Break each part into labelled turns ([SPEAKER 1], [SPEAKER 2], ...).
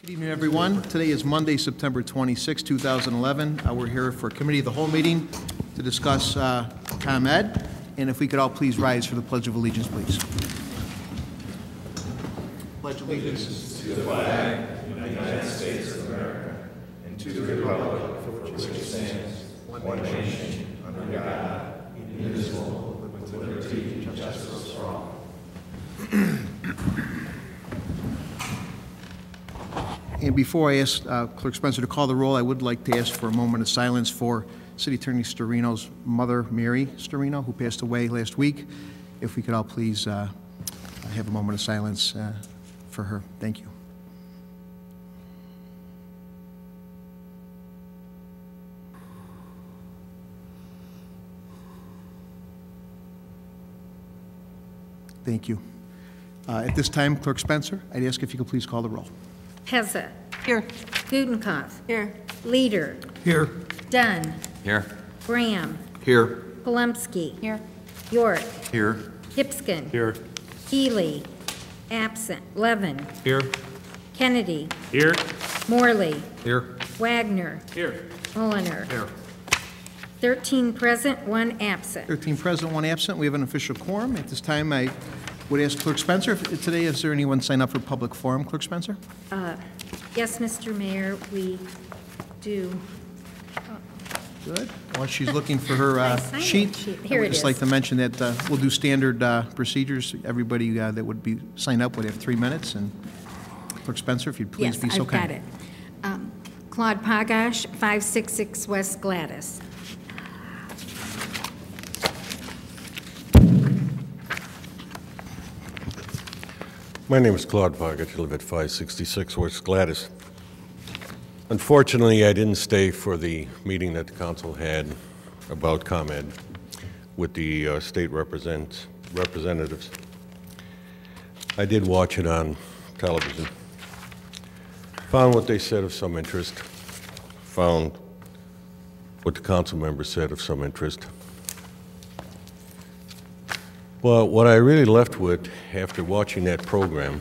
[SPEAKER 1] Good evening, everyone. Today is Monday, September 26, 2011. We're here for a committee of the whole meeting to discuss ComEd. And if we could all please rise for the Pledge of Allegiance, please. Pledge allegiance
[SPEAKER 2] to the flag of the United States of America and to the republic for which it stands, one nation, under God, indivisible, with liberty and justice for all.
[SPEAKER 1] And before I ask Clerk Spencer to call the roll, I would like to ask for a moment of silence for City Attorney Storino's mother, Mary Storino, who passed away last week. If we could all please have a moment of silence for her. Thank you. Thank you. At this time, Clerk Spencer, I'd ask if you could please call the roll.
[SPEAKER 3] Hesse.
[SPEAKER 4] Here.
[SPEAKER 3] Gutenkopf.
[SPEAKER 4] Here.
[SPEAKER 3] Leader.
[SPEAKER 1] Here.
[SPEAKER 3] Dunn.
[SPEAKER 2] Here.
[SPEAKER 3] Graham.
[SPEAKER 2] Here.
[SPEAKER 3] Polumsky.
[SPEAKER 4] Here.
[SPEAKER 3] York.
[SPEAKER 2] Here.
[SPEAKER 3] Hipskin.
[SPEAKER 2] Here.
[SPEAKER 3] Healy. Absent. Levin.
[SPEAKER 2] Here.
[SPEAKER 3] Kennedy.
[SPEAKER 2] Here.
[SPEAKER 3] Morley.
[SPEAKER 2] Here.
[SPEAKER 3] Wagner.
[SPEAKER 2] Here.
[SPEAKER 3] Mulliner.
[SPEAKER 2] Here.
[SPEAKER 3] 13 present, 1 absent.
[SPEAKER 1] 13 present, 1 absent. We have an official quorum. At this time, I would ask Clerk Spencer, if today, is there anyone sign up for public forum, Clerk Spencer?
[SPEAKER 3] Yes, Mr. Mayor, we do.
[SPEAKER 1] Good. While she's looking for her
[SPEAKER 3] sign-in
[SPEAKER 1] sheet,
[SPEAKER 3] sheet.
[SPEAKER 1] I
[SPEAKER 3] Here
[SPEAKER 1] would
[SPEAKER 3] it
[SPEAKER 1] just
[SPEAKER 3] is.
[SPEAKER 1] like to mention that we'll do standard procedures. Everybody that would be signed up would have 3 minutes. And Clerk Spencer, if you'd please be so kind.
[SPEAKER 3] Yes, I've got it. Claude Pagash, 566 West Gladys.
[SPEAKER 5] My name is Claude Pagach. I live at 566 West Gladys. Unfortunately, I didn't stay for the meeting that the council had about ComEd with the state representatives. I did watch it on television. Found what they said of some interest. Found what the council members said of some interest. Well, what I really left with after watching that program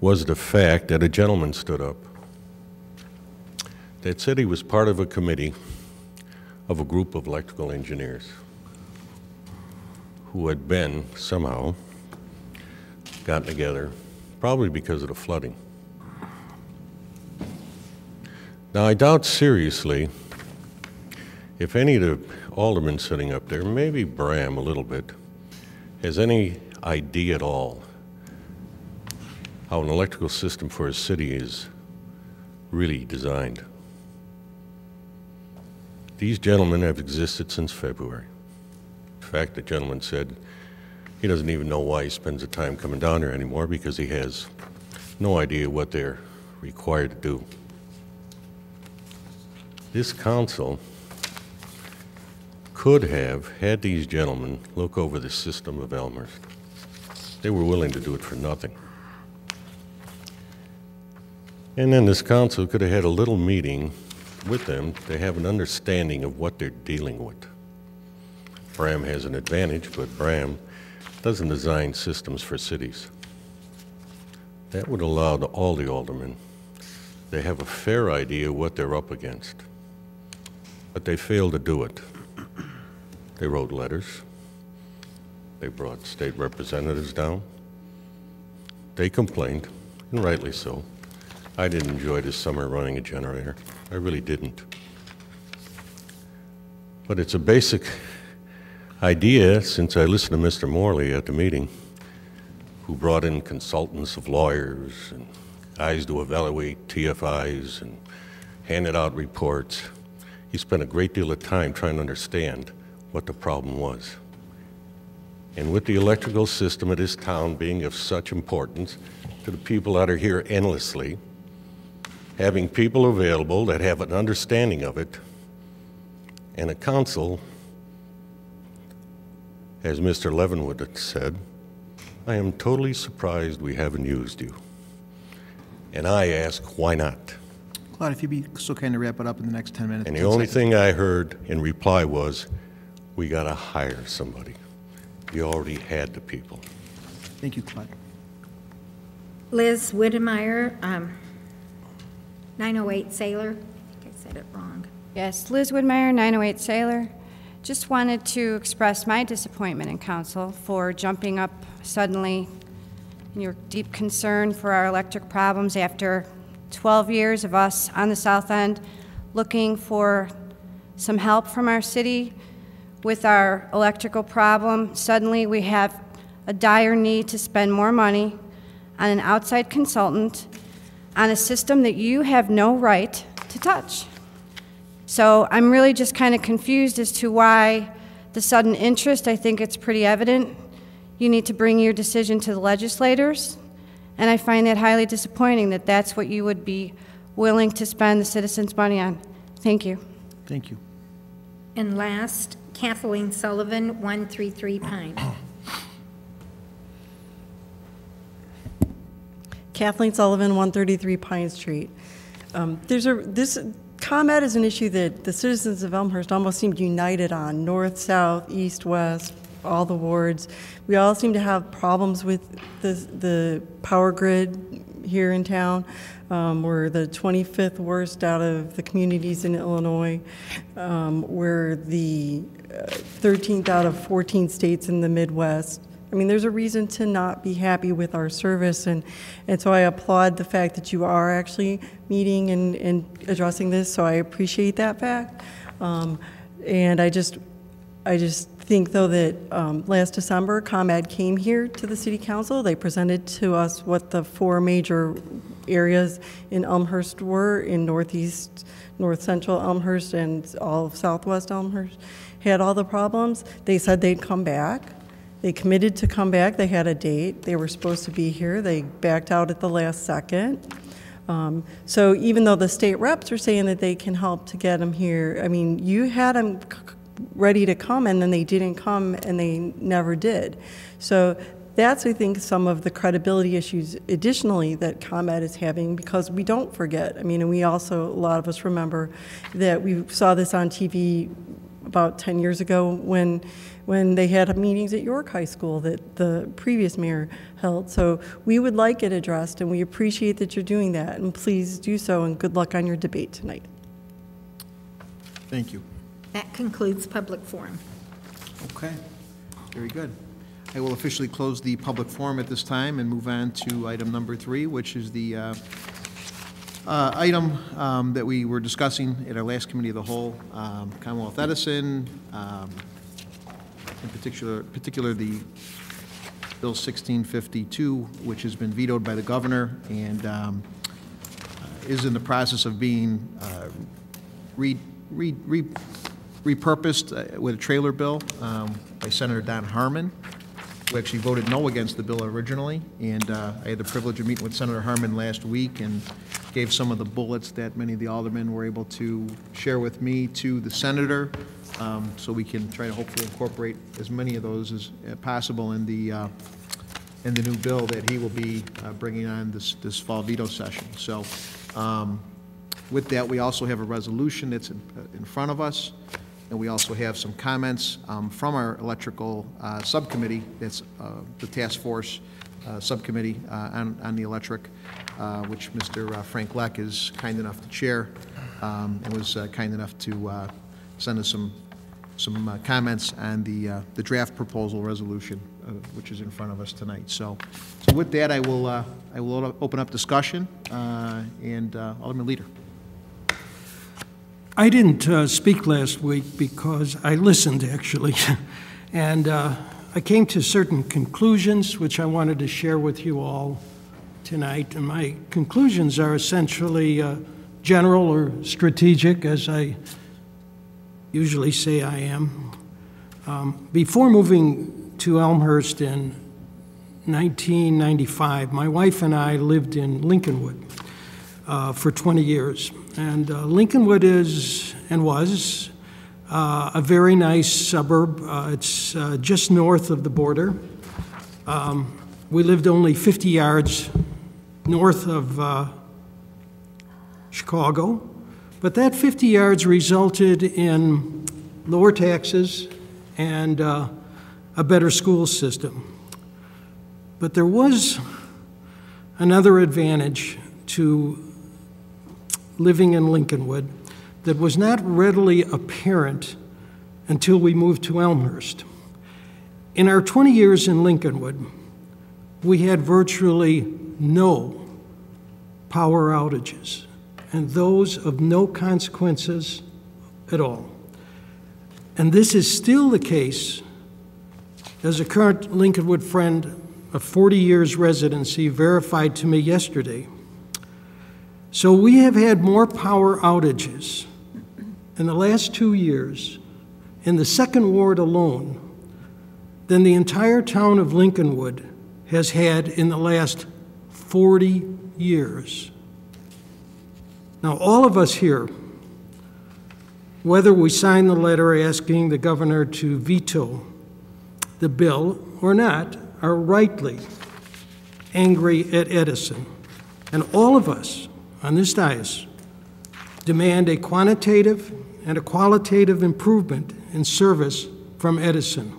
[SPEAKER 5] was the fact that a gentleman stood up that said he was part of a committee of a group of electrical engineers who had been somehow gotten together, probably because of the flooding. Now, I doubt seriously if any of the aldermen sitting up there, maybe Bram a little bit, has any idea at all how an electrical system for a city is really designed. These gentlemen have existed since February. In fact, the gentleman said he doesn't even know why he spends the time coming down here anymore because he has no idea what they're required to do. This council could have had these gentlemen look over the system of Elmhurst. They were willing to do it for nothing. And then this council could have had a little meeting with them to have an understanding of what they're dealing with. Bram has an advantage, but Bram doesn't design systems for cities. That would allow all the aldermen to have a fair idea what they're up against. But they failed to do it. They wrote letters. They brought state representatives down. They complained, and rightly so. I didn't enjoy this summer running a generator. I really didn't. But it's a basic idea, since I listened to Mr. Morley at the meeting, who brought in consultants of lawyers and guys to evaluate TFIs and handed out reports. He spent a great deal of time trying to understand what the problem was. And with the electrical system of this town being of such importance to the people that are here endlessly, having people available that have an understanding of it, and a council, as Mr. Levin would have said, I am totally surprised we haven't used you. And I ask, why not?
[SPEAKER 1] Claude, if you'd be so kind to wrap it up in the next 10 minutes.
[SPEAKER 5] And the only thing I heard in reply was, we got to hire somebody. You already had the people.
[SPEAKER 1] Thank you, Claude.
[SPEAKER 3] Liz Whittemire, 908 Sailor. I think I said it wrong.
[SPEAKER 4] Yes, Liz Woodmeyer, 908 Sailor. Just wanted to express my disappointment in council for jumping up suddenly in your deep concern for our electric problems after 12 years of us on the south end looking for some help from our city with our electrical problem. Suddenly we have a dire need to spend more money on an outside consultant on a system that you have no right to touch. So I'm really just kind of confused as to why the sudden interest. I think it's pretty evident. You need to bring your decision to the legislators, and I find that highly disappointing that that's what you would be willing to spend the citizens' money on. Thank you.
[SPEAKER 1] Thank you.
[SPEAKER 3] And last, Kathleen Sullivan, 133 Pine.
[SPEAKER 6] Kathleen Sullivan, 133 Pine Street. This ComEd is an issue that the citizens of Elmhurst almost seemed united on, north, south, east, west, all the wards. We all seem to have problems with the power grid here in town. We're the 25th worst out of the communities in Illinois. We're the 13th out of 14 states in the Midwest. I mean, there's a reason to not be happy with our service, and so I applaud the fact that you are actually meeting and addressing this, so I appreciate that fact. And I just think, though, that last December, ComEd came here to the City Council. They presented to us what the 4 major areas in Elmhurst were, in northeast, north central Elmhurst, and all of southwest Elmhurst had all the problems. They said they'd come back. They committed to come back. They had a date. They were supposed to be here. They backed out at the last second. So even though the state reps are saying that they can help to get them here, I mean, you had them ready to come, and then they didn't come, and they never did. So that's, I think, some of the credibility issues additionally that ComEd is having, because we don't forget. I mean, and we also, a lot of us remember that we saw this on TV about 10 years ago when they had meetings at York High School that the previous mayor held. So we would like it addressed, and we appreciate that you're doing that, and please do so, and good luck on your debate tonight.
[SPEAKER 1] Thank you.
[SPEAKER 3] That concludes public forum.
[SPEAKER 1] Okay, very good. I will officially close the public forum at this time and move on to item number 3, which is the item that we were discussing at our last committee of the whole, Commonwealth Edison, in particular the Bill 1652, which has been vetoed by the governor and is in the process of being repurposed with a trailer bill by Senator Don Harmon, who actually voted no against the bill originally. And I had the privilege of meeting with Senator Harmon last week and gave some of the bullets that many of the aldermen were able to share with me to the senator, so we can try to hopefully incorporate as many of those as possible in the new bill that he will be bringing on this fall veto session. So with that, we also have a resolution that's in front of us, and we also have some comments from our electrical subcommittee. That's the task force subcommittee on the electric, which Mr. Frank Leck is kind enough to chair, and was kind enough to send us some comments on the draft proposal resolution, which is in front of us tonight. So with that, I will open up discussion, and Alderman Leader.
[SPEAKER 7] I didn't speak last week because I listened, actually, and I came to certain conclusions which I wanted to share with you all tonight. And my conclusions are essentially general or strategic, as I usually say I am. Before moving to Elmhurst in 1995, my wife and I lived in Lincolnwood for 20 years. And Lincolnwood is and was a very nice suburb. It's just north of the border. We lived only 50 yards north of Chicago, but that 50 yards resulted in lower taxes and a better school system. But there was another advantage to living in Lincolnwood that was not readily apparent until we moved to Elmhurst. In our 20 years in Lincolnwood, we had virtually no power outages, and those of no consequences at all. And this is still the case, as a current Lincolnwood friend of 40 years residency verified to me yesterday. So we have had more power outages in the last 2 years in the second ward alone than the entire town of Lincolnwood has had in the last 40 years. Now, all of us here, whether we sign the letter asking the governor to veto the bill or not, are rightly angry at Edison. And all of us on this dais demand a quantitative and a qualitative improvement in service from Edison.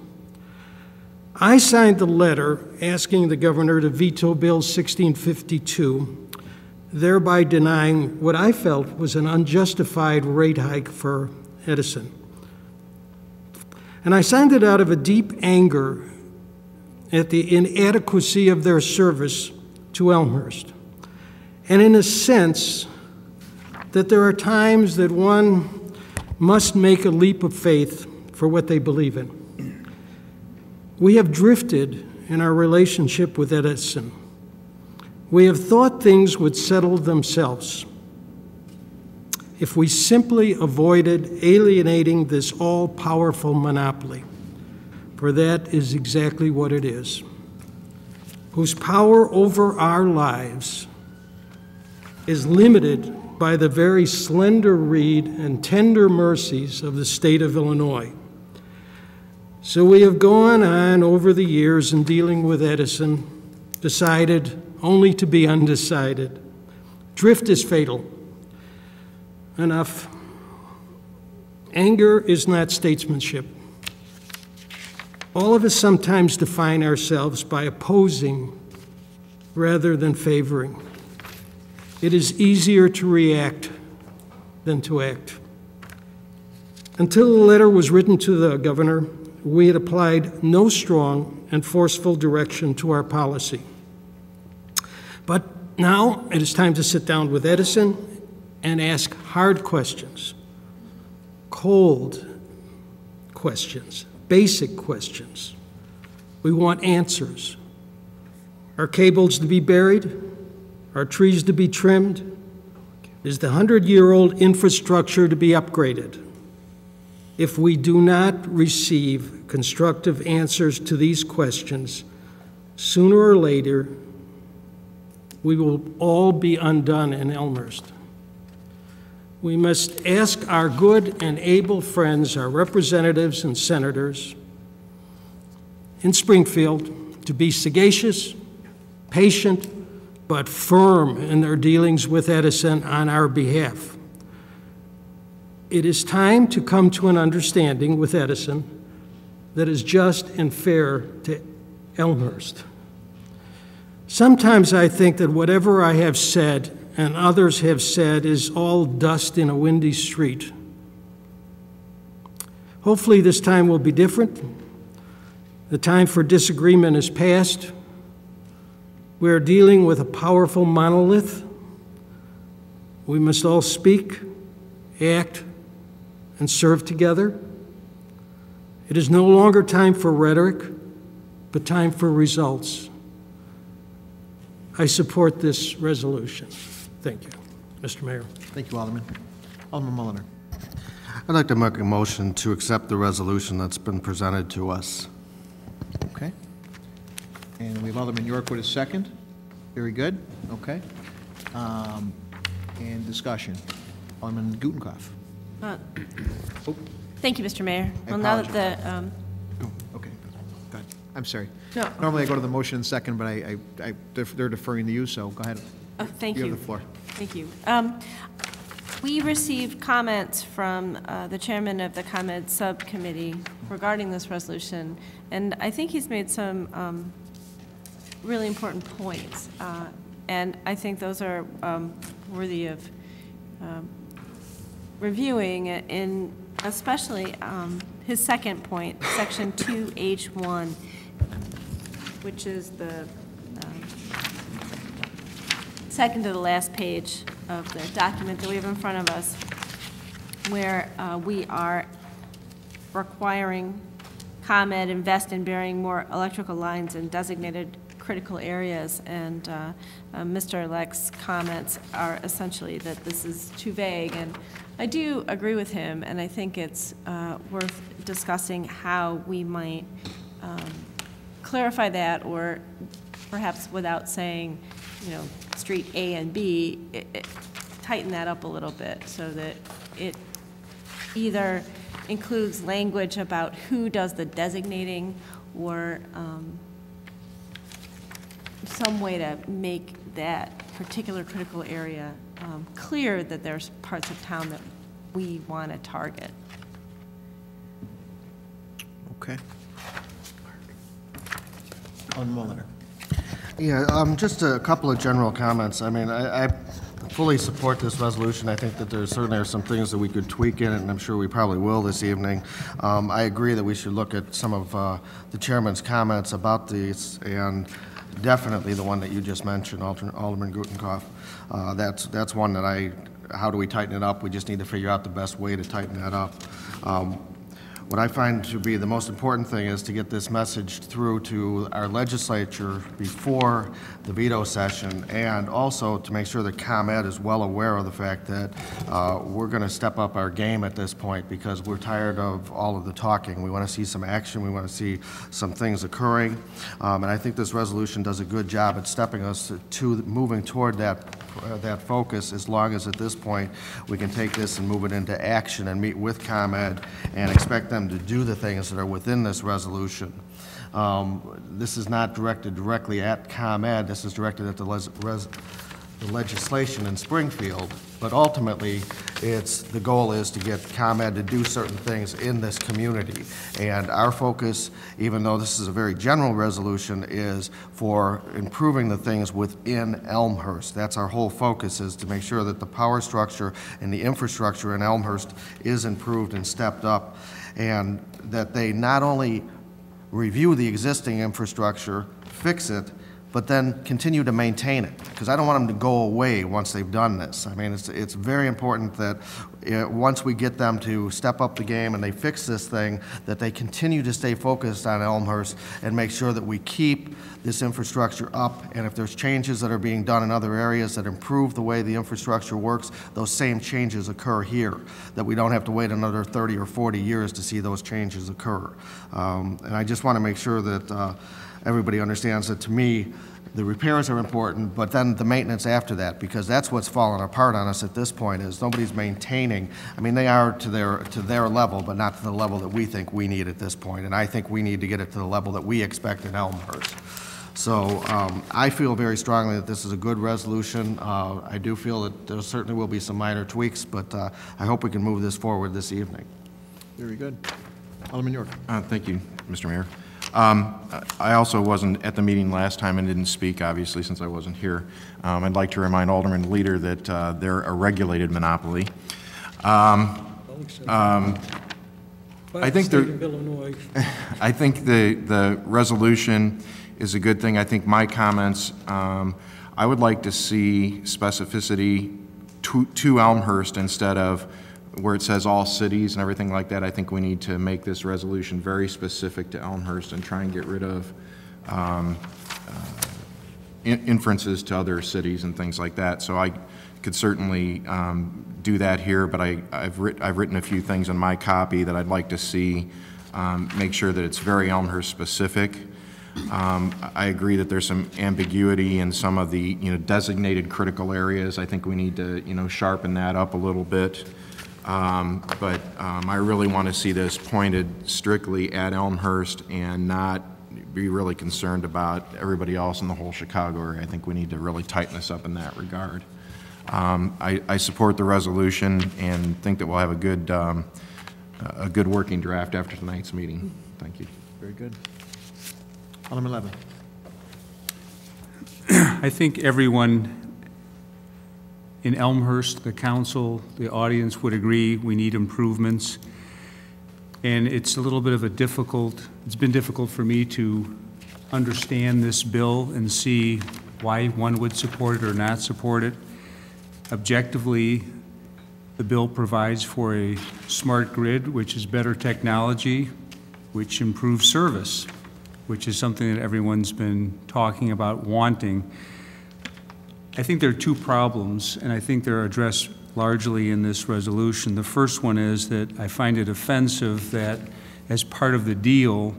[SPEAKER 7] I signed the letter asking the governor to veto Bill 1652, thereby denying what I felt was an unjustified rate hike for Edison. And I signed it out of a deep anger at the inadequacy of their service to Elmhurst, and in a sense that there are times that one must make a leap of faith for what they believe in. We have drifted in our relationship with Edison. We have thought things would settle themselves if we simply avoided alienating this all-powerful monopoly, for that is exactly what it is, whose power over our lives is limited by the very slender reed and tender mercies of the state of Illinois. So we have gone on over the years in dealing with Edison, decided only to be undecided. Drift is fatal. Enough. Anger is not statesmanship. All of us sometimes define ourselves by opposing rather than favoring. It is easier to react than to act. Until the letter was written to the governor, we had applied no strong and forceful direction to our policy. But now it is time to sit down with Edison and ask hard questions, cold questions, basic questions. We want answers. Are cables to be buried? Are trees to be trimmed? Is the 100-year-old infrastructure to be upgraded? If we do not receive constructive answers to these questions, sooner or later, we will all be undone in Elmhurst. We must ask our good and able friends, our representatives and senators in Springfield, to be sagacious, patient, but firm in their dealings with Edison on our behalf. It is time to come to an understanding with Edison that is just and fair to Elmhurst. Sometimes I think that whatever I have said and others have said is all dust in a windy street. Hopefully this time will be different. The time for disagreement is past. We are dealing with a powerful monolith. We must all speak, act, and serve together. It is no longer time for rhetoric, but time for results. I support this resolution. Thank you, Mr. Mayor.
[SPEAKER 1] Thank you, Alderman. Alderman Mulliner.
[SPEAKER 2] I'd like to make a motion to accept the resolution that's been presented to us.
[SPEAKER 1] Okay. And we have Alderman York with a second. Very good. Okay. And discussion. Alderman Gutenkopf. Oh,
[SPEAKER 8] Thank you, Mr. Mayor.
[SPEAKER 1] I
[SPEAKER 8] Well, now that
[SPEAKER 1] apologize.
[SPEAKER 8] the,
[SPEAKER 1] okay. Go ahead. I'm sorry.
[SPEAKER 8] No.
[SPEAKER 1] Normally I go to the motion in second, but they're deferring to you, so go ahead.
[SPEAKER 8] thank you.
[SPEAKER 1] You have the floor.
[SPEAKER 8] Thank you. We received comments from the chairman of the ComEd subcommittee regarding this resolution, and I think he's made some really important points. And I think those are worthy of reviewing, in especially his second point, section 2H1, which is the second to the last page of the document that we have in front of us, where we are requiring ComEd invest in burying more electrical lines in designated critical areas, and Mr. Leck's comments are essentially that this is too vague, and I do agree with him, and I think it's worth discussing how we might clarify that, or perhaps without saying, you know, street A and B, tighten that up a little bit so that it either includes language about who does the designating, or some way to make that particular critical area clear that there's parts of town that we want to target.
[SPEAKER 1] Okay. On Mulliner.
[SPEAKER 2] Yeah, just a couple of general comments. I mean, I fully support this resolution. I think that there certainly are some things that we could tweak in it, and I'm sure we probably will this evening. I agree that we should look at some of the chairman's comments about these, and definitely the one that you just mentioned, Alderman Gutenkopf. That's one that how do we tighten it up? We just need to figure out the best way to tighten that up. What I find to be the most important thing is to get this message through to our legislature before the veto session, and also to make sure that ComEd is well aware of the fact that we're going to step up our game at this point, because we're tired of all of the talking. We want to see some action. We want to see some things occurring. And I think this resolution does a good job at stepping us to moving toward that focus, as long as at this point we can take this and move it into action and meet with ComEd and expect them to do the things that are within this resolution. This is not directed directly at ComEd. This is directed at the legislation in Springfield, but ultimately the goal is to get ComEd to do certain things in this community. And our focus, even though this is a very general resolution, is for improving the things within Elmhurst. That's our whole focus, is to make sure that the power structure and the infrastructure in Elmhurst is improved and stepped up, and that they not only review the existing infrastructure, fix it, but then continue to maintain it, because I don't want them to go away once they've done this. I mean, it's very important that once we get them to step up the game and they fix this thing, that they continue to stay focused on Elmhurst and make sure that we keep this infrastructure up, and if there's changes that are being done in other areas that improve the way the infrastructure works, those same changes occur here, that we don't have to wait another 30 or 40 years to see those changes occur. And I just want to make sure that everybody understands that, to me, the repairs are important, but then the maintenance after that, because that's what's fallen apart on us at this point, is nobody's maintaining. I mean, they are to their level, but not to the level that we think we need at this point. And I think we need to get it to the level that we expect in Elmhurst. So I feel very strongly that this is a good resolution. I do feel that there certainly will be some minor tweaks, but I hope we can move this forward this evening.
[SPEAKER 1] Very good. Alderman York.
[SPEAKER 9] Thank you, Mr. Mayor. I also wasn't at the meeting last time and didn't speak, obviously, since I wasn't here. I'd like to remind Alderman Leader that they're a regulated monopoly. I think the resolution is a good thing. I think my comments, I would like to see specificity to Elmhurst instead of where it says all cities and everything like that. I think we need to make this resolution very specific to Elmhurst and try and get rid of inferences to other cities and things like that. So I could certainly do that here, but I've written a few things in my copy that I'd like to see make sure that it's very Elmhurst specific. I agree that there's some ambiguity in some of the designated critical areas. I think we need to sharpen that up a little bit. But I really want to see this pointed strictly at Elmhurst and not be really concerned about everybody else in the whole Chicago area. I think we need to really tighten this up in that regard. I support the resolution and think that we'll have a good working draft after tonight's meeting. Thank you.
[SPEAKER 1] Very good. Alderman Levin.
[SPEAKER 10] I think everyone in Elmhurst, the council, the audience would agree we need improvements. And it's a little bit of it's been difficult for me to understand this bill and see why one would support it or not support it. Objectively, the bill provides for a smart grid, which is better technology, which improves service, which is something that everyone's been talking about wanting. I think there are two problems, and I think they're addressed largely in this resolution. The first one is that I find it offensive that as part of the deal,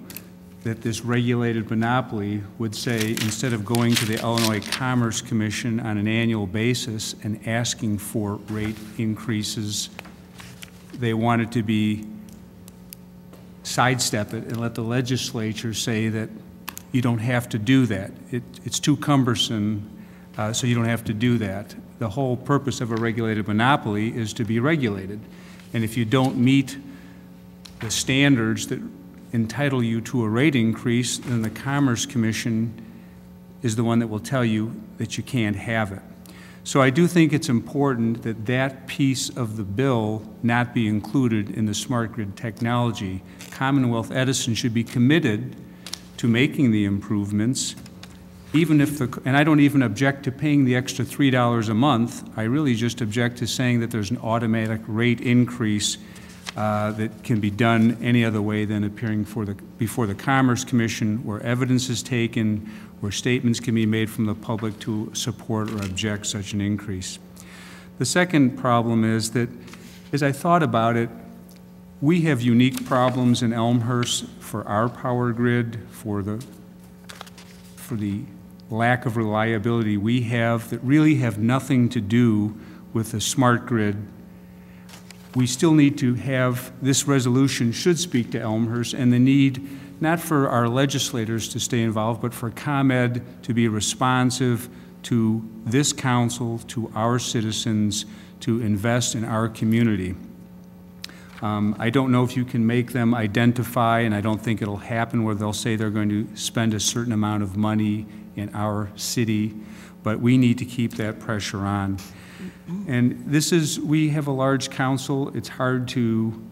[SPEAKER 10] that this regulated monopoly would say, instead of going to the Illinois Commerce Commission on an annual basis and asking for rate increases, they wanted to be sidestep it and let the legislature say that you don't have to do that. It's too cumbersome, so you don't have to do that. The whole purpose of a regulated monopoly is to be regulated. And if you don't meet the standards that entitle you to a rate increase, then the Commerce Commission is the one that will tell you that you can't have it. So I do think it's important that that piece of the bill not be included in the smart grid technology. Commonwealth Edison should be committed to making the improvements, even if and I don't even object to paying the extra $3 a month. I really just object to saying that there's an automatic rate increase that can be done any other way than appearing before the Commerce Commission, where evidence is taken, where statements can be made from the public to support or object such an increase. The second problem is that, as I thought about it, we have unique problems in Elmhurst for our power grid, for the lack of reliability we have that really have nothing to do with the smart grid. We still need to have, this resolution should speak to Elmhurst and the need not for our legislators to stay involved, but for ComEd to be responsive to this council, to our citizens, to invest in our community. I don't know if you can make them identify, and I don't think it'll happen where they'll say they're going to spend a certain amount of money in our city, but we need to keep that pressure on. And we have a large council. It's hard to,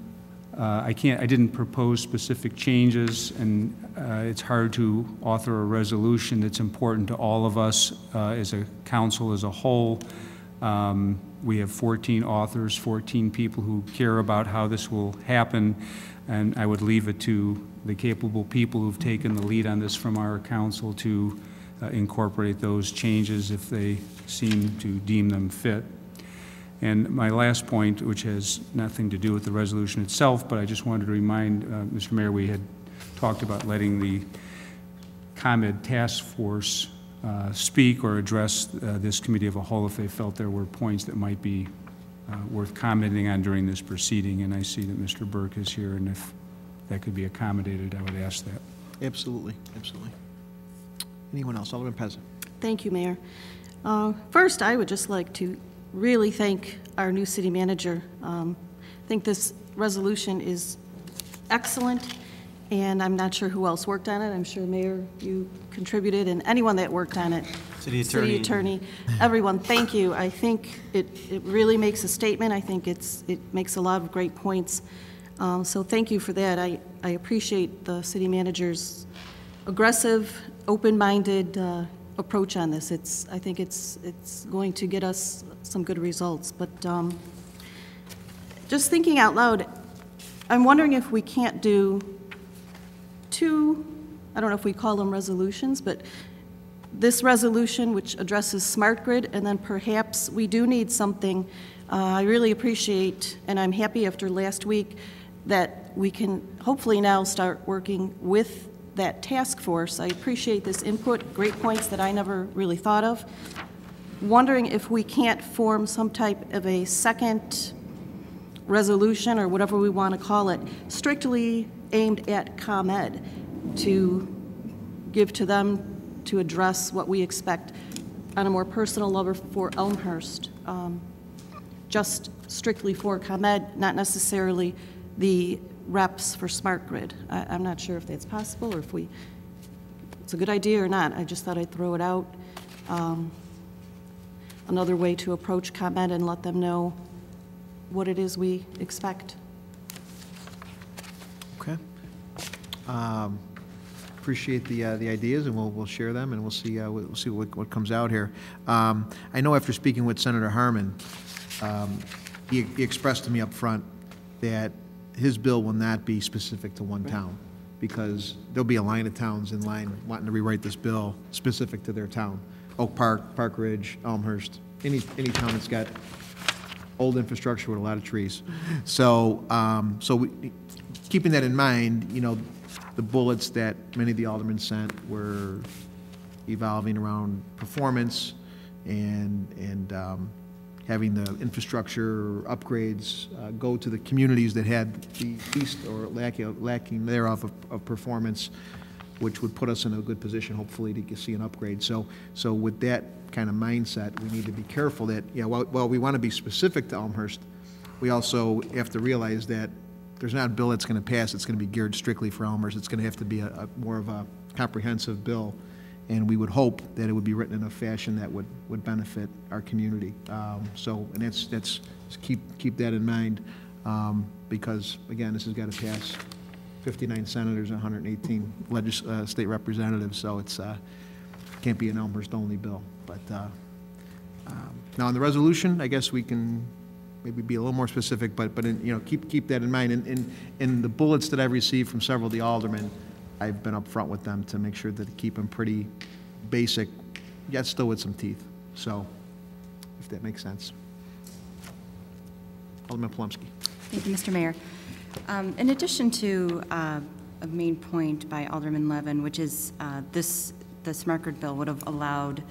[SPEAKER 10] I didn't propose specific changes, and it's hard to author a resolution that's important to all of us as a council as a whole. We have 14 authors, 14 people who care about how this will happen, and I would leave it to the capable people who've taken the lead on this from our council to incorporate those changes if they seem to deem them fit. And my last point, which has nothing to do with the resolution itself, but I just wanted to remind Mr. Mayor, we had talked about letting the ComEd task force speak or address this committee of a whole if they felt there were points that might be worth commenting on during this proceeding. And I see that Mr. Burke is here, and if that could be accommodated, I would ask that.
[SPEAKER 1] Absolutely, absolutely. Anyone else? Alderman Pezza.
[SPEAKER 11] Thank you, Mayor. First, I would just like to really thank our new city manager. I think this resolution is excellent, and I'm not sure who else worked on it. I'm sure, Mayor, you contributed, and anyone that worked on it. City Attorney, everyone, thank you. I think it really makes a statement. I think it makes a lot of great points. So thank you for that. I appreciate the city manager's aggressive, open-minded approach on this. I think it's going to get us some good results. But just thinking out loud, I'm wondering if we can't do two, I don't know if we call them resolutions, but this resolution which addresses smart grid, and then perhaps we do need something. I really appreciate, and I'm happy after last week, that we can hopefully now start working with that task force. I appreciate this input, great points that I never really thought of. Wondering if we can't form some type of a second resolution, or whatever we want to call it, strictly aimed at ComEd, to give to them to address what we expect on a more personal level for Elmhurst, just strictly for ComEd, not necessarily the reps for smart grid. I'm not sure if that's possible, or if it's a good idea or not. I just thought I'd throw it out. another way to approach ComEd and let them know what it is we expect.
[SPEAKER 1] Okay. Appreciate the ideas, and we'll share them, and we'll see what comes out here. I know after speaking with Senator Harmon, he expressed to me up front that his bill will not be specific to one town, because there'll be a line of towns in line wanting to rewrite this bill specific to their town. Oak Park, Park Ridge, Elmhurst, any town that's got old infrastructure with a lot of trees. So, keeping that in mind, you know, the bullets that many of the aldermen sent were evolving around performance and having the infrastructure upgrades go to the communities that had the least or lacking thereof of performance, which would put us in a good position, hopefully, to see an upgrade. So with that kind of mindset, we need to be careful that, you know, while we want to be specific to Elmhurst, we also have to realize that there's not a bill that's going to pass that's going to be geared strictly for Elmhurst. It's going to have to be a more of a comprehensive bill, and we would hope that it would be written in a fashion that would benefit our community. And that's just keep that in mind, because again, this has got to pass 59 senators and 118 state representatives, so it's can't be an Elmhurst-only bill. But now on the resolution, I guess we can maybe be a little more specific, but you know, keep that in mind. In the bullets that I've received from several of the aldermen, I've been up front with them to make sure that they keep them pretty basic, yet still with some teeth. So, if that makes sense. Alderman Plumsky.
[SPEAKER 12] Thank you, Mr. Mayor. In addition to a main point by Alderman Levin, which is the smart grid bill would have allowed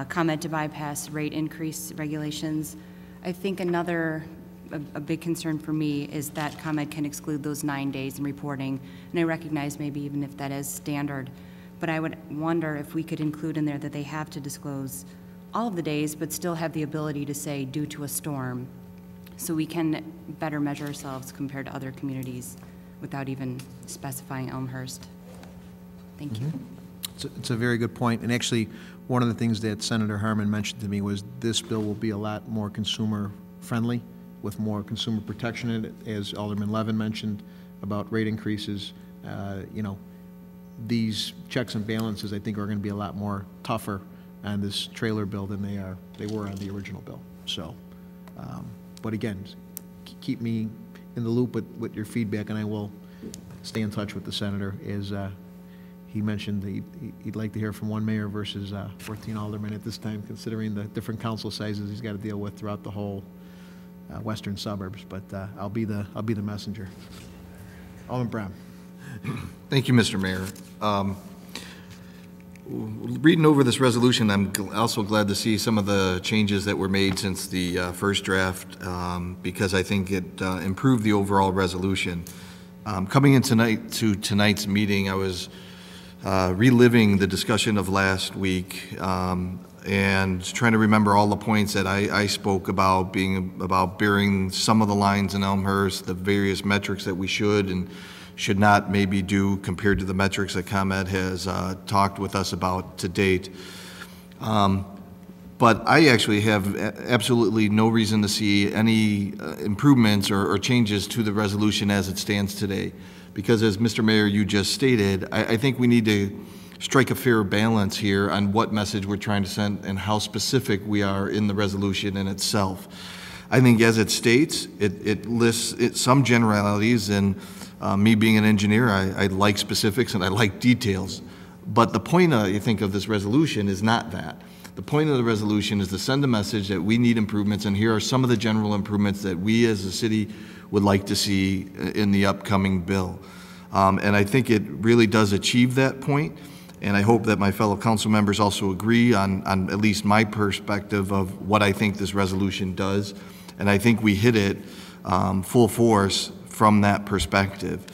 [SPEAKER 12] ComEd to bypass rate increase regulations, I think a big concern for me is that ComEd can exclude those 9 days in reporting, and I recognize maybe even if that is standard, but I would wonder if we could include in there that they have to disclose all of the days, but still have the ability to say due to a storm, so we can better measure ourselves compared to other communities without even specifying Elmhurst. Thank you.
[SPEAKER 1] It's a very good point, and actually, one of the things that Senator Harmon mentioned to me was this bill will be a lot more consumer-friendly, with more consumer protection in it, as Alderman Levin mentioned about rate increases. You know, these checks and balances, I think, are going to be a lot more tougher on this trailer bill than they were on the original bill. So, but again, keep me in the loop with your feedback, and I will stay in touch with the senator. As he mentioned, he'd like to hear from one mayor versus 14 aldermen at this time, considering the different council sizes he's got to deal with throughout the whole western suburbs. But I'll be the messenger. Alderman Brown.
[SPEAKER 9] Thank you, Mr. Mayor. Reading over this resolution, I'm also glad to see some of the changes that were made since the first draft, because I think it improved the overall resolution. Coming in to tonight's meeting, I was reliving the discussion of last week and trying to remember all the points that I spoke about, being about bearing some of the lines in Elmhurst, the various metrics that we should and should not maybe do compared to the metrics that ComEd has talked with us about to date. But I actually have absolutely no reason to see any improvements or changes to the resolution as it stands today. Because as Mr. Mayor, you just stated, I think we need to strike a fair balance here on what message we're trying to send and how specific we are in the resolution in itself. I think as it states, it lists some generalities, and me being an engineer, I like specifics and I like details. But the point, I think, of this resolution is not that. The point of the resolution is to send a message that we need improvements, and here are some of the general improvements that we as a city would like to see in the upcoming bill. And I think it really does achieve that point, and I hope that my fellow council members also agree on at least my perspective of what I think this resolution does. And I think we hit it full force from that perspective.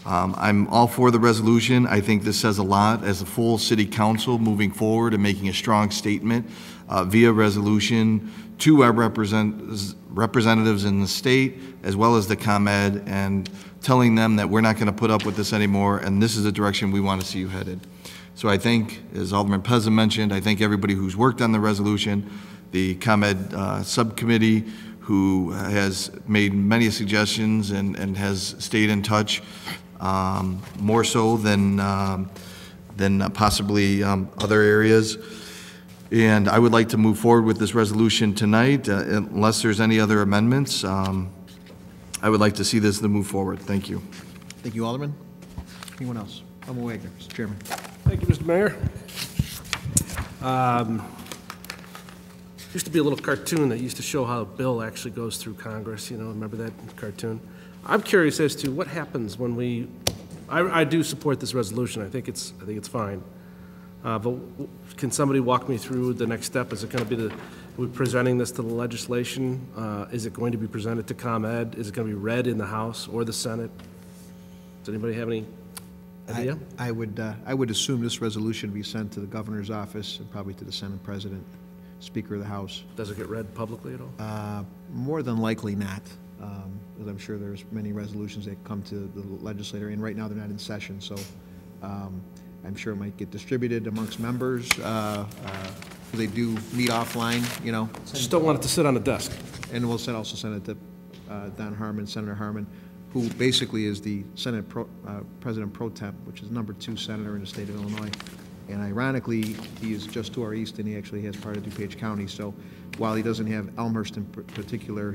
[SPEAKER 9] I'm all for the resolution. I think this says a lot as a full city council moving forward and making a strong statement via resolution to our representatives in the state as well as the ComEd, and telling them that we're not going to put up with this anymore and this is the direction we want to see you headed.
[SPEAKER 2] So I think, as Alderman Pezza mentioned, I thank everybody who's worked on the resolution, the ComEd subcommittee, who has made many suggestions and has stayed in touch, more so than possibly other areas. And I would like to move forward with this resolution tonight, unless there's any other amendments. I would like to see this to move forward. Thank you.
[SPEAKER 1] Thank you, Alderman. Anyone else? Alderman Wagner, Mr. Chairman.
[SPEAKER 13] Thank you, Mr. Mayor. Used to be a little cartoon that used to show how a bill actually goes through Congress. You know, remember that cartoon? I'm curious as to what happens when we. I do support this resolution. I think it's fine. But can somebody walk me through the next step? Is it going to be are we presenting this to the legislation? Is it going to be presented to ComEd? Is it going to be read in the House or the Senate? Does anybody have any idea?
[SPEAKER 1] I would assume this resolution be sent to the governor's office and probably to the Senate President, Speaker of the House.
[SPEAKER 13] Does it get read publicly at all?
[SPEAKER 1] More than likely not, because I'm sure there's many resolutions that come to the legislator, and right now they're not in session, so I'm sure it might get distributed amongst members. They do meet offline, you know.
[SPEAKER 13] Just don't want it to sit on the desk.
[SPEAKER 1] And we'll also send it to Don Harmon, Senator Harmon, who basically is the Senate President Pro Tem, which is #2 senator in the state of Illinois. And ironically, he is just to our east, and he actually has part of DuPage County. So while he doesn't have Elmhurst in particular,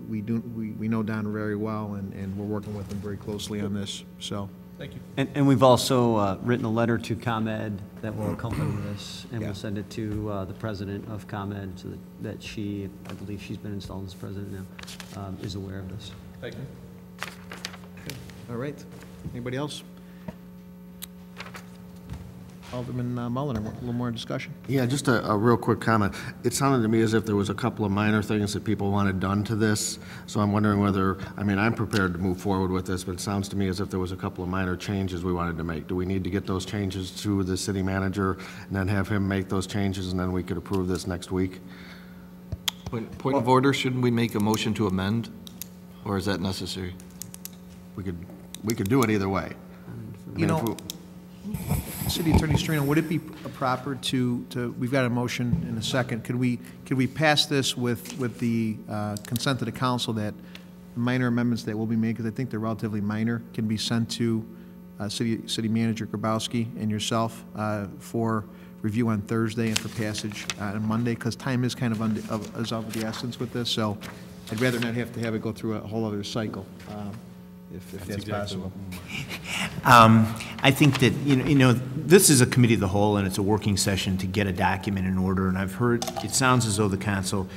[SPEAKER 1] we know Don very well, and we're working with him very closely on this. So.
[SPEAKER 13] Thank you.
[SPEAKER 14] And we've also written a letter to ComEd that will accompany this, and we'll send it to the president of ComEd so that she, I believe she's been installed as president now, is aware of this.
[SPEAKER 13] Thank you.
[SPEAKER 1] All right. Anybody else? Alderman Mullen, a little more discussion?
[SPEAKER 15] Yeah, just a real quick comment. It sounded to me as if there was a couple of minor things that people wanted done to this. So I'm wondering whether, I mean, I'm prepared to move forward with this, but it sounds to me as if there was a couple of minor changes we wanted to make. Do we need to get those changes to the city manager and then have him make those changes, and then we could approve this next week?
[SPEAKER 2] Point of order, shouldn't we make a motion to amend, or is that necessary?
[SPEAKER 15] We could do it either way.
[SPEAKER 1] You know, City Attorney Storino, would it be proper to we've got a motion in a second, could we pass this with the consent of the council that minor amendments that will be made, because I think they're relatively minor, can be sent to City Manager Grabowski and yourself for review on Thursday and for passage on Monday, because time is kind of of the essence with this, so I'd rather not have to have it go through a whole other cycle. If that's possible.
[SPEAKER 16] I think that, you know, this is a committee of the whole, and it's a working session to get a document in order, and I've heard, it sounds as though the council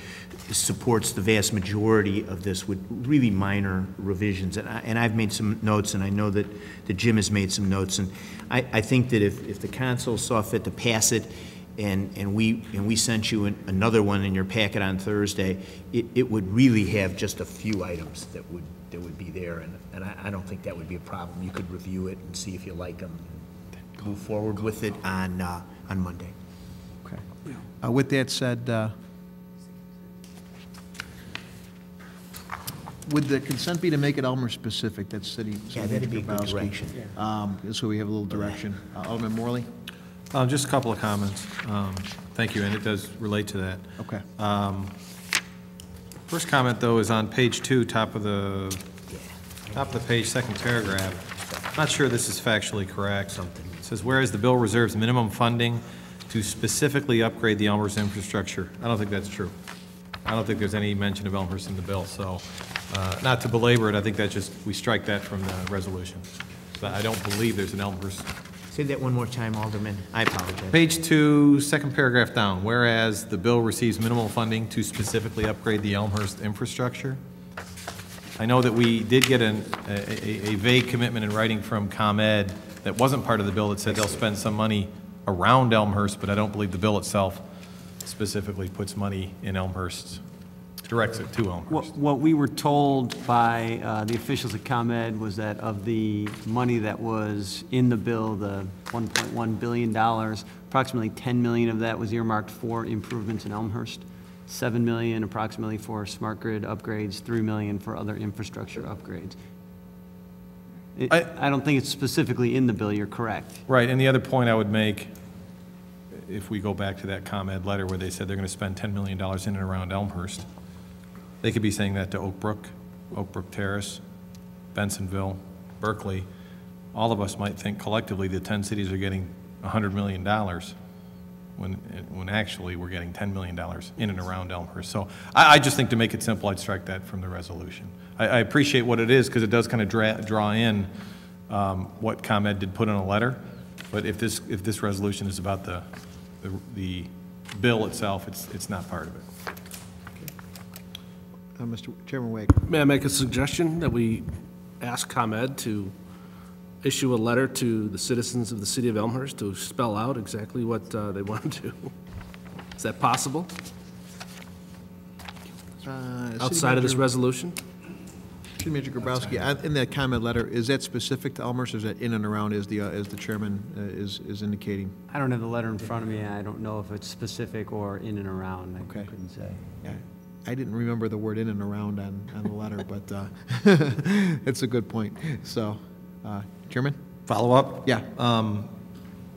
[SPEAKER 16] supports the vast majority of this with really minor revisions, and I've made some notes, and I know that Jim has made some notes, and I think that if the council saw fit to pass it, and we sent you another one in your packet on Thursday, it would really have just a few items that would be there, and I don't think that would be a problem. You could review it and see if you like them, and move forward with it on Monday.
[SPEAKER 1] Okay. With that said, would the consent be to make it Elmhurst specific? That's city.
[SPEAKER 16] Yeah, that'd be a good direction.
[SPEAKER 1] So we have a little direction. Alderman Morley.
[SPEAKER 17] Just a couple of comments. Thank you, and it does relate to that.
[SPEAKER 1] Okay.
[SPEAKER 17] First comment, though, is on page 2, top of the page, second paragraph. I'm not sure this is factually correct. It says, whereas the bill reserves minimum funding to specifically upgrade the Elmhurst infrastructure. I don't think that's true. I don't think there's any mention of Elmhurst in the bill. So not to belabor it, I think that we strike that from the resolution. But I don't believe there's an Elmhurst.
[SPEAKER 16] Say that one more time, Alderman. I apologize.
[SPEAKER 17] Page 2, second paragraph down. Whereas the bill receives minimal funding to specifically upgrade the Elmhurst infrastructure. I know that we did get a vague commitment in writing from ComEd that wasn't part of the bill that said they'll spend some money around Elmhurst, but I don't believe the bill itself specifically puts money in Elmhurst, directs it to Elmhurst.
[SPEAKER 14] What we were told by the officials at ComEd was that of the money that was in the bill, the $1.1 billion, approximately $10 million of that was earmarked for improvements in Elmhurst, $7 million approximately for smart grid upgrades, $3 million for other infrastructure upgrades. I don't think it's specifically in the bill, you're correct.
[SPEAKER 17] Right, and the other point I would make, if we go back to that ComEd letter where they said they're going to spend $10 million in and around Elmhurst, they could be saying that to Oak Brook Terrace, Bensonville, Berkeley. All of us might think collectively the 10 cities are getting $100 million when actually we're getting $10 million in and around Elmhurst. So I just think to make it simple, I'd strike that from the resolution. I appreciate what it is because it does kind of draw in what ComEd did put in a letter, but if this resolution is about the bill itself, it's not part of it.
[SPEAKER 1] Mr. Chairman Wade.
[SPEAKER 13] May I make a suggestion that we ask ComEd to issue a letter to the citizens of the city of Elmhurst to spell out exactly what they want to do? Is that possible? Outside of this resolution?
[SPEAKER 1] City Manager Grabowski, in that ComEd letter, is that specific to Elmhurst, or is that in and around, as the chairman is indicating?
[SPEAKER 14] I don't have the letter in front of me, and I don't know if it's specific or in and around. I couldn't say.
[SPEAKER 1] Yeah. I didn't remember the word in and around on the letter, but it's a good point. So, Chairman?
[SPEAKER 17] Follow up?
[SPEAKER 1] Yeah.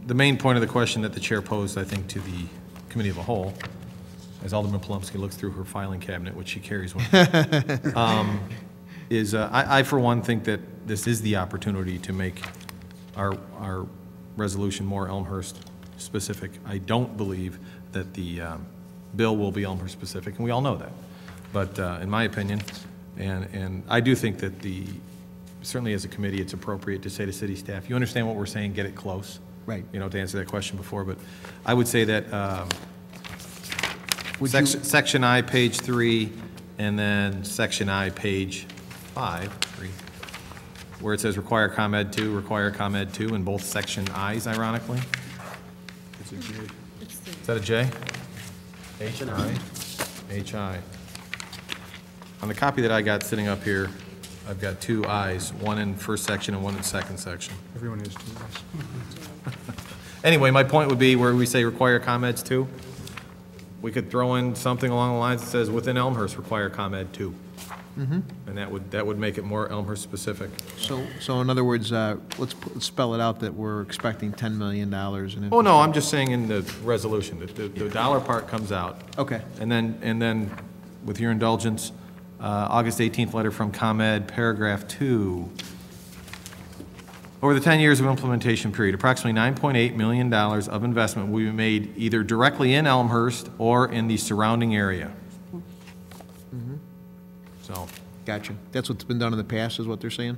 [SPEAKER 17] The main point of the question that the chair posed, I think, to the committee of a whole, as Alderman Palomsky looks through her filing cabinet, which she carries with her, is I, for one, think that this is the opportunity to make our resolution more Elmhurst specific. I don't believe that the bill will be Elmhurst specific, and we all know that. But in my opinion, and I do think that certainly as a committee, it's appropriate to say to city staff, you understand what we're saying, get it close.
[SPEAKER 1] Right.
[SPEAKER 17] You know, to answer that question before, but I would say that section I, page 3, and then section I, page 5, where it says require ComEd 2, in both section I's, ironically. It's a J. Is that a J? H-I. H-I. On the copy that I got sitting up here, I've got 2 I's, one in first section and one in second section.
[SPEAKER 2] Everyone has 2 I's.
[SPEAKER 17] Anyway, my point would be where we say require ComEds 2, we could throw in something along the lines that says within Elmhurst, require ComEd 2. And that would make it more Elmhurst specific.
[SPEAKER 1] So in other words, let's spell it out that we're expecting $10 million in.
[SPEAKER 17] Oh, no, I'm just saying in the resolution, the dollar part comes out.
[SPEAKER 1] Okay.
[SPEAKER 17] And then, with your indulgence, August 18th letter from ComEd, paragraph 2. Over the 10 years of implementation period, approximately $9.8 million of investment will be made either directly in Elmhurst or in the surrounding area. So.
[SPEAKER 1] Gotcha. That's what's been done in the past, is what they're saying?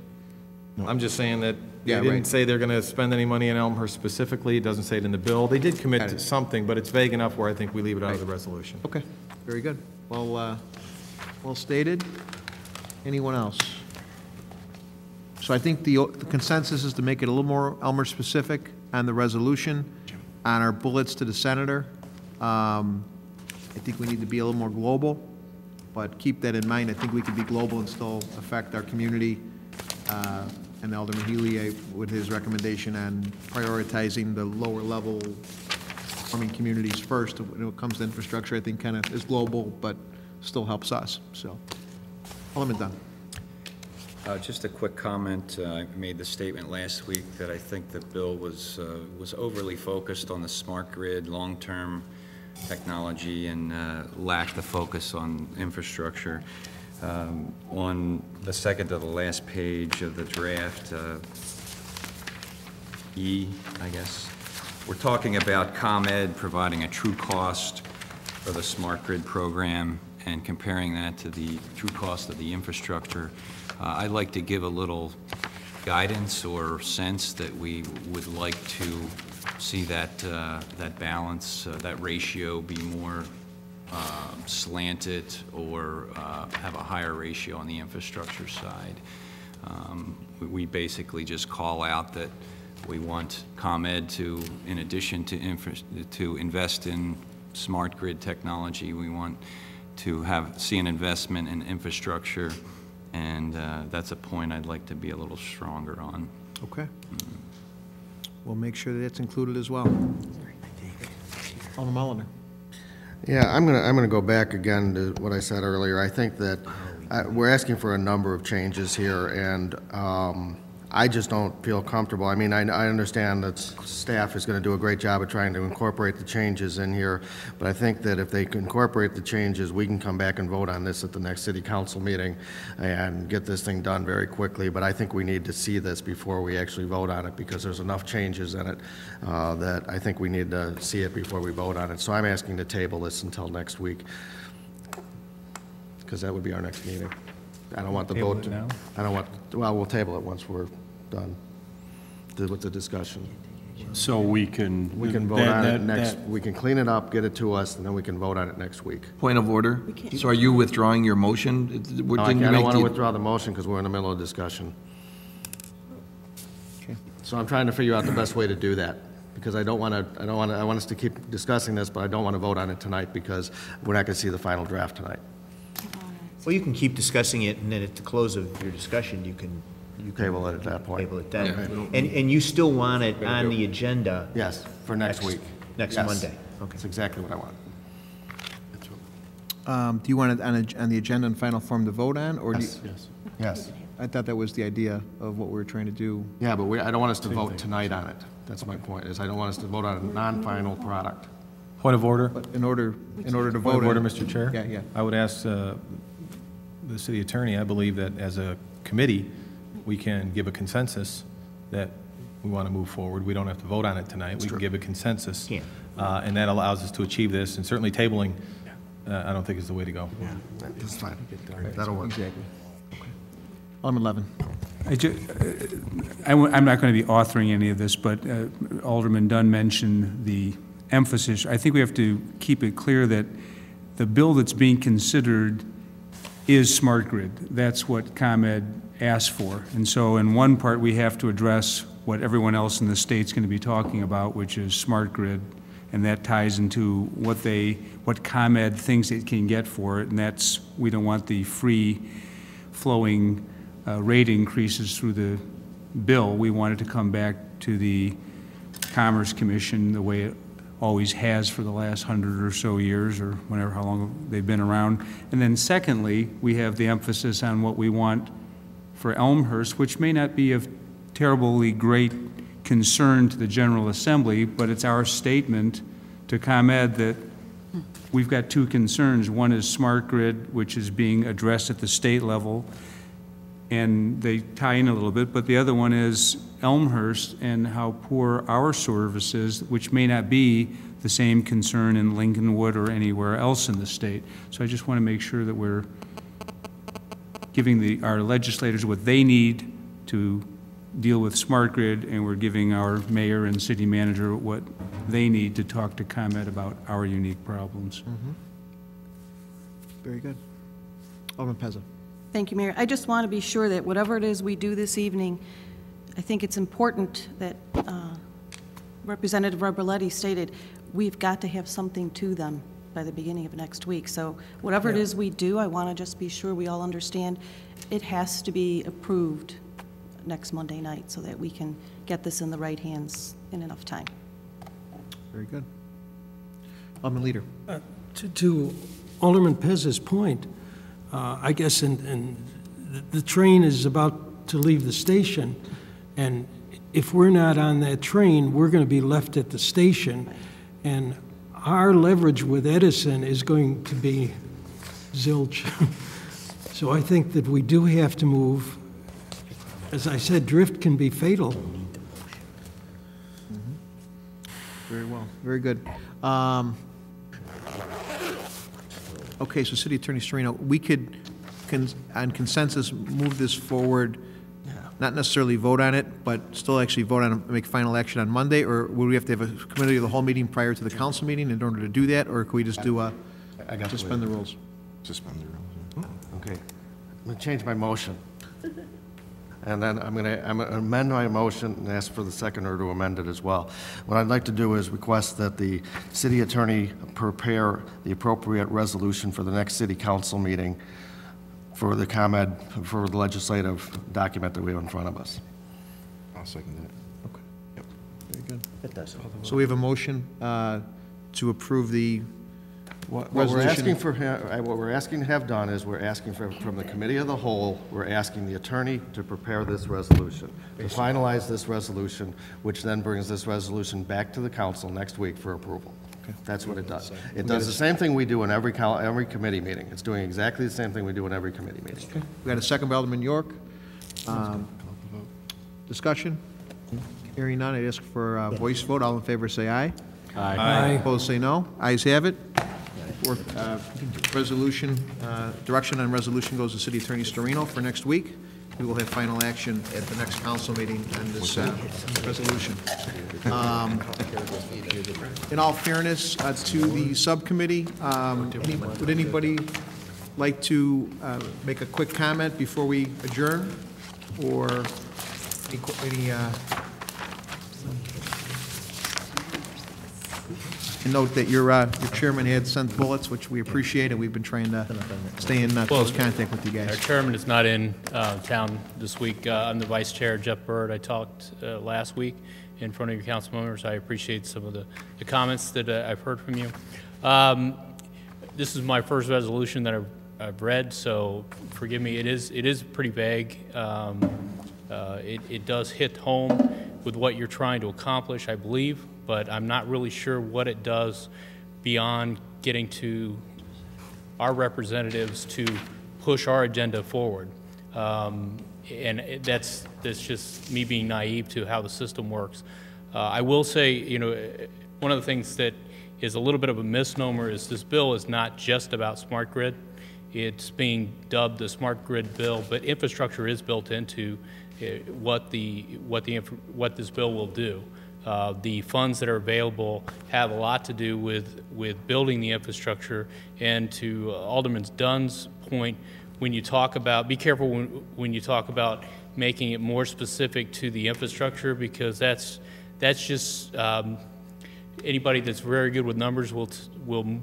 [SPEAKER 17] I'm just saying that they
[SPEAKER 1] Yeah,
[SPEAKER 17] didn't
[SPEAKER 1] right.
[SPEAKER 17] say they're going to spend any money in Elmhurst specifically. It doesn't say it in the bill. They did commit to something, but it's vague enough where I think we leave it out of the resolution.
[SPEAKER 1] Okay, very good. Well stated. Anyone else? So I think the consensus is to make it a little more Elmhurst specific on the resolution, on our bullets to the senator. I think we need to be a little more global, but keep that in mind. I think we could be global and still affect our community. And Alderman Healy, with his recommendation on prioritizing the lower level farming communities first when it comes to infrastructure, I think kind of is global, but still helps us. So, Alderman Dunn.
[SPEAKER 18] Just a quick comment. I made the statement last week that I think the bill was overly focused on the smart grid, long-term technology, and lacked the focus on infrastructure. On the second to the last page of the draft, E, I guess, we're talking about ComEd providing a true cost for the smart grid program and comparing that to the true cost of the infrastructure. I'd like to give a little guidance or sense that we would like to see that that balance, that ratio be more slanted or have a higher ratio on the infrastructure side. We basically just call out that we want ComEd to, in addition to invest in smart grid technology, we want to see an investment in infrastructure, and that's a point I'd like to be a little stronger on.
[SPEAKER 1] Okay. We'll make sure that it's included as well. Alderman Mulliner.
[SPEAKER 15] Yeah, I'm gonna go back again to what I said earlier. I think that we're asking for a number of changes here, and I just don't feel comfortable. I mean, I understand that staff is going to do a great job of trying to incorporate the changes in here, but I think that if they can incorporate the changes, we can come back and vote on this at the next city council meeting and get this thing done very quickly. But I think we need to see this before we actually vote on it, because there's enough changes in it that I think we need to see it before we vote on it. So I'm asking to table this until next week, because that would be our next meeting. I don't want the
[SPEAKER 10] Table
[SPEAKER 15] vote
[SPEAKER 10] it now?
[SPEAKER 15] I don't want, well, we'll table it once we're done with the discussion.
[SPEAKER 19] So we can
[SPEAKER 15] vote on it next, we can clean it up, get it to us, and then we can vote on it next week.
[SPEAKER 20] Point of order. So are you withdrawing your motion?
[SPEAKER 15] No, I don't want to withdraw the motion because we're in the middle of discussion.
[SPEAKER 1] Okay.
[SPEAKER 15] So I'm trying to figure out the best way to do that, because I want us to keep discussing this, but I don't want to vote on it tonight because we're not going to see the final draft tonight.
[SPEAKER 16] Well, you can keep discussing it, and then at the close of your discussion, you can
[SPEAKER 15] table it at that point.
[SPEAKER 16] Table it then. And you still want it on the agenda?
[SPEAKER 15] Yes, for next week.
[SPEAKER 16] Next
[SPEAKER 15] Yes.
[SPEAKER 16] Monday.
[SPEAKER 15] Okay. That's exactly what I want.
[SPEAKER 1] Do you want it on the agenda in final form to vote on, or
[SPEAKER 15] Yes.
[SPEAKER 1] do you?
[SPEAKER 15] Yes.
[SPEAKER 1] I thought that was the idea of what we were trying to do.
[SPEAKER 15] Yeah, but I don't want us to vote tonight on it. That's my point, is I don't want us to vote on a non-final product.
[SPEAKER 17] Point of order.
[SPEAKER 1] But in order to vote.
[SPEAKER 17] Point of order,
[SPEAKER 1] on-
[SPEAKER 17] Mr. Chair.
[SPEAKER 1] Yeah.
[SPEAKER 17] I would ask the city attorney, I believe that as a committee, we can give a consensus that we want to move forward. We don't have to vote on it tonight. We can give a consensus. And that allows us to achieve this, and certainly tabling, I don't think is the way to go.
[SPEAKER 15] Yeah, that's fine. That'll work.
[SPEAKER 1] Exactly. Okay. Alderman Levin.
[SPEAKER 10] I'm not going to be authoring any of this, but Alderman Dunn mentioned the emphasis. I think we have to keep it clear that the bill that's being considered is smart grid. That's what ComEd asked for. And so in one part, we have to address what everyone else in the state's going to be talking about, which is smart grid. And that ties into what ComEd thinks it can get for it. And that's, we don't want the free flowing rate increases through the bill. We want it to come back to the Commerce Commission the way it always has for the last 100 or so years, or whenever, how long they've been around. And then secondly, we have the emphasis on what we want for Elmhurst, which may not be of terribly great concern to the General Assembly, but it's our statement to ComEd that we've got two concerns. One is smart grid, which is being addressed at the state level, and they tie in a little bit, but the other one is Elmhurst and how poor our service is, which may not be the same concern in Lincolnwood or anywhere else in the state. So I just want to make sure that we're giving our legislators what they need to deal with smart grid, and we're giving our mayor and city manager what they need to talk to ComEd about our unique problems.
[SPEAKER 1] Very good. Alderman Pezza.
[SPEAKER 11] Thank you, Mayor. I just want to be sure that whatever it is we do this evening, I think it's important that Representative Roberletti stated, we've got to have something to them by the beginning of next week. So whatever it is we do, I want to just be sure we all understand it has to be approved next Monday night so that we can get this in the right hands in enough time.
[SPEAKER 1] Very good. Alderman Leader.
[SPEAKER 7] To Alderman Pez's point, I guess the train is about to leave the station, and if we're not on that train, we're going to be left at the station, and our leverage with Edison is going to be zilch. So I think that we do have to move. As I said, drift can be fatal.
[SPEAKER 1] Very well. Very good. Okay, so City Attorney Storino, we could, on consensus, move this forward, not necessarily vote on it, but still actually vote on it, make final action on Monday, or would we have to have a committee of the whole meeting prior to the council meeting in order to do that, or could we just do suspend the rules?
[SPEAKER 9] Suspend the rules.
[SPEAKER 15] Okay. I'm going to change my motion. And then I'm going to amend my motion and ask for the seconder to amend it as well. What I'd like to do is request that the city attorney prepare the appropriate resolution for the next city council meeting for the ComEd, for the legislative document that we have in front of us.
[SPEAKER 9] I'll second that.
[SPEAKER 1] Okay. Yep. Very good.
[SPEAKER 16] That does.
[SPEAKER 1] So we have a motion to approve the
[SPEAKER 15] What we're
[SPEAKER 1] resolution.
[SPEAKER 15] asking what we're asking to have done is we're asking from the committee of the whole, we're asking the attorney to prepare this resolution, to finalize this resolution, which then brings this resolution back to the council next week for approval. That's what it does. It does the same thing we do in every committee meeting. It's doing exactly the same thing we do in every committee meeting.
[SPEAKER 1] Okay. We got a second by Alderman York. Discussion? Hearing none, I ask for a voice vote. All in favor say aye.
[SPEAKER 13] Aye.
[SPEAKER 1] Opposed say no. Ayes have it. Resolution, direction on resolution goes to City Attorney Storino for next week. We will have final action at the next council meeting on this resolution. In all fairness to the subcommittee, would anybody like to make a quick comment before we adjourn? Or any and note that your chairman had sent bullets, which we appreciate, and we've been trying to stay in close contact with you guys.
[SPEAKER 21] Our chairman is not in town this week. I'm the vice chair, Jeff Byrd. I talked last week in front of your council members. I appreciate some of the comments that I've heard from you. This is my first resolution that I've read, so forgive me. It is pretty vague. It does hit home with what you're trying to accomplish, I believe, but I'm not really sure what it does beyond getting to our representatives to push our agenda forward. And that's just me being naive to how the system works. I will say, you know, one of the things that is a little bit of a misnomer is this bill is not just about smart grid. It's being dubbed the smart grid bill, but infrastructure is built into what this bill will do. The funds that are available have a lot to do with building the infrastructure. And to Alderman Dunn's point, when you talk about, be careful when you talk about making it more specific to the infrastructure, because that's just anybody that's very good with numbers will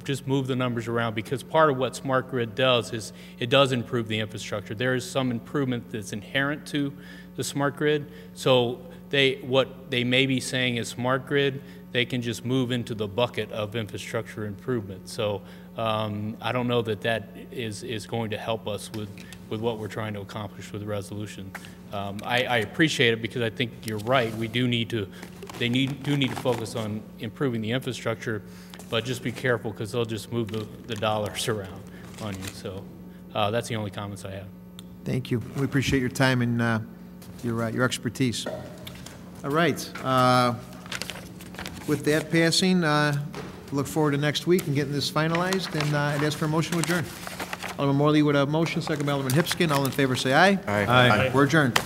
[SPEAKER 21] just move the numbers around, because part of what smart grid does is it does improve the infrastructure. There is some improvement that's inherent to the smart grid. So what they may be saying is smart grid, they can just move into the bucket of infrastructure improvement. So I don't know that is going to help us with what we're trying to accomplish with the resolution. I appreciate it, because I think you're right. We do need to, do need to focus on improving the infrastructure, but just be careful, because they'll just move the dollars around on you. So that's the only comments I have.
[SPEAKER 1] Thank you. We appreciate your time and your expertise. All right. With that passing, look forward to next week and getting this finalized, and I'd ask for a motion to adjourn. Alderman Morley with a motion, second by Alderman Hipskin. All in favor say aye.
[SPEAKER 20] Aye.
[SPEAKER 1] We're adjourned.